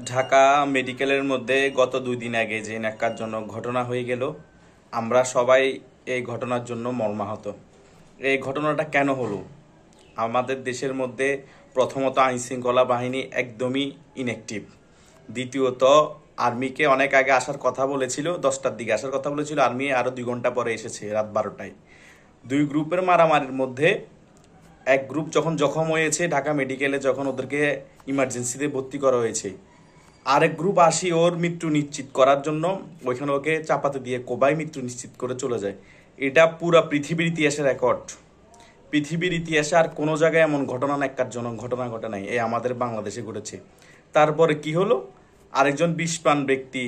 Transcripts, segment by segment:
ঢাকা মেডিকেলের মধ্যে গত 2 দিন আগে যে ন্যাক্কারজনক ঘটনা হয়ে গেল, আমরা সবাই এই ঘটনার জন্য মর্মাহত। এই ঘটনাটা কেন হলো? আমাদের দেশের মধ্যে প্রথমত আইন শৃঙ্খলা বাহিনী একদমই ইনঅ্যাক্টিভ। দ্বিতীয়ত আর্মিকে অনেক আগে আসার কথা বলেছিল, 10টার দিকে আসার কথা বলেছিল, আর্মি আরও 2 ঘন্টা পরে এসেছে, রাত 12টায়। দুই গ্রুপের মারামারির মধ্যে এক গ্রুপ যখন জখম হয়েছে ঢাকা মেডিকেলে, যখন ওদেরকে ইমার্জেন্সিতে ভর্তি করা হয়েছে, আরেক গ্রুপ আসি ওর মৃত্যু নিশ্চিত করার জন্য ওইখানে ওকে চাপাতে দিয়ে কোবাই মৃত্যু নিশ্চিত করে চলে যায়। এটা পুরা পৃথিবীর ইতিহাসে রেকর্ড। পৃথিবীর ইতিহাসে আর কোনো জায়গায় এমন ঘটনা ন্যাক্কারজনক ঘটনা ঘটে নাই, এই আমাদের বাংলাদেশে ঘটেছে। তারপরে কি হলো, আরেকজন বিষপান ব্যক্তি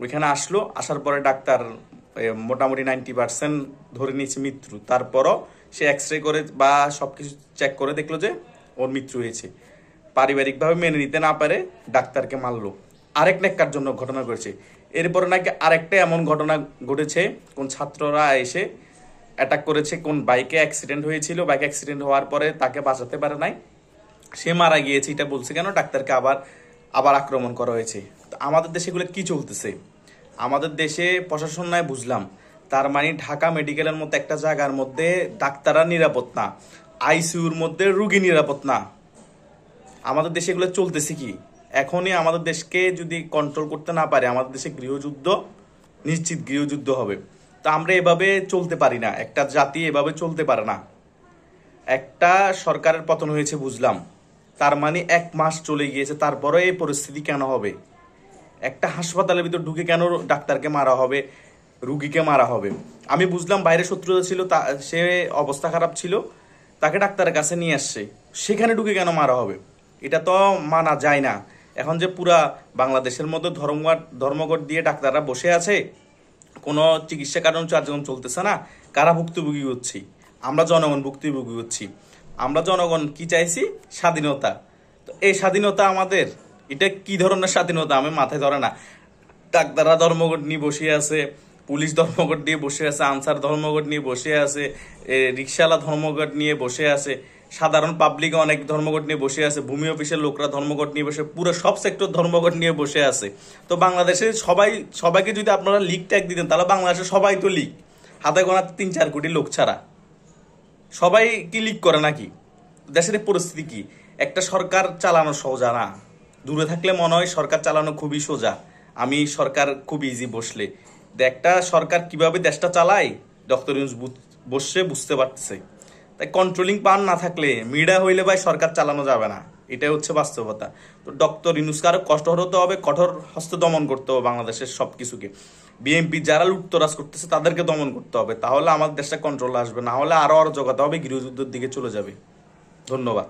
ওইখানে আসলো, আসার পরে ডাক্তার মোটামুটি 90% ধরে নিয়েছে মৃত্যু। তারপরও সে এক্সরে করে বা সব কিছু চেক করে দেখলো যে ওর মৃত্যু হয়েছে। পারিবারিকভাবে মেনে নিতে না পারে ডাক্তারকে মারলো। আরেক ন্যাক্কারজনক ঘটনা ঘটেছে। এরপরে নাকি আরেকটা এমন ঘটনা ঘটেছে, কোন ছাত্ররা এসে অ্যাটাক করেছে, কোন বাইকে অ্যাক্সিডেন্ট হয়েছিল, বাইক অ্যাক্সিডেন্ট হওয়ার পরে তাকে বাঁচাতে পারে নাই, সে মারা গিয়েছে। এটা বলছে কেন? ডাক্তারকে আবার আবার আক্রমণ করা হয়েছে। তো আমাদের দেশে এগুলো কি চলতেছে? আমাদের দেশে প্রশাসন নয় বুঝলাম, তার মানে ঢাকা মেডিকেলের মতো একটা জায়গার মধ্যে ডাক্তাররা নিরাপদ না, আইসিইউর মধ্যে রুগী নিরাপদ না। আমাদের দেশে এগুলো চলতেছে কি? এখনই আমাদের দেশকে যদি কন্ট্রোল করতে না পারে, আমাদের দেশে গৃহযুদ্ধ, নিশ্চিত গৃহযুদ্ধ হবে। তো আমরা এভাবে চলতে পারি না, একটা জাতি এভাবে চলতে পারে না। একটা সরকারের পতন হয়েছে বুঝলাম, তার মানে 1 মাস চলে গিয়েছে, তারপরে এই পরিস্থিতি কেন হবে? একটা হাসপাতালের ভিতর ঢুকে কেন ডাক্তারকে মারা হবে, রুগীকে মারা হবে? আমি বুঝলাম বাইরে শত্রুতা ছিল, সে অবস্থা খারাপ ছিল, তাকে ডাক্তারের কাছে নিয়ে আসছে, সেখানে ঢুকে কেন মারা হবে? এটা তো মানা যায় না। এখন যে পুরা বাংলাদেশের মধ্যে ধর্মঘট দিয়ে ডাক্তাররা বসে আছে, কোনো চিকিৎসা কারণ কার্যক্রম চলতেছে না, কারা ভুক্তভোগী হচ্ছি? আমরা জনগণ ভুক্তভোগী হচ্ছি। আমরা জনগণ কি চাইছি? স্বাধীনতা। তো এই স্বাধীনতা আমাদের, এটা কি ধরনের স্বাধীনতা আমি মাথায় ধরে না। ডাক্তাররা ধর্মঘট নিয়ে বসে আছে, পুলিশ ধর্মঘট নিয়ে বসে আছে, আনসার ধর্মঘট নিয়ে বসে আছে, রিক্সাওয়ালা ধর্মঘট নিয়ে বসে আছে, সাধারণ পাবলিক অনেক ধর্মঘট নিয়ে বসে আছে, ভূমি অফিসের লোকরা ধর্মঘট নিয়ে বসে, পুরো সব সেক্টর ধর্মঘট নিয়ে বসে আছে। তো বাংলাদেশে সবাইকে যদি আপনারা লিগ ট্যাগ দিতেন, তাহলে বাংলাদেশে সবাই তো লিগ, হাতে গোনা 3-4 কোটি লোক ছাড়া সবাই কি লিগ করে নাকি? দেশের পরিস্থিতি কি? একটা সরকার চালানো সোজা না, দূরে থাকলে মনে হয় সরকার চালানো খুবই সোজা, আমি সরকার খুব ইজি বসলে। একটা সরকার কিভাবে দেশটা চালায় ডক্টর ইউনূস বসে বুঝতে পারতেছে। তাই কন্ট্রোলিং পাওয়ার না থাকলে, মিডিয়া হইলে ভাই সরকার চালানো যাবে না, এটাই হচ্ছে বাস্তবতা। তো ডক্টর ইউনূসকে আরো কঠোর হতে হবে, কঠোর হস্তে দমন করতে হবে বাংলাদেশের সবকিছুকে। বিএনপি যারা লুটতরাজ করতেছে তাদেরকে দমন করতে হবে, তাহলে আমাদের দেশটা কন্ট্রোল আসবে, না হলে আরো জগাতে হবে, গৃহযুদ্ধের দিকে চলে যাবে। ধন্যবাদ।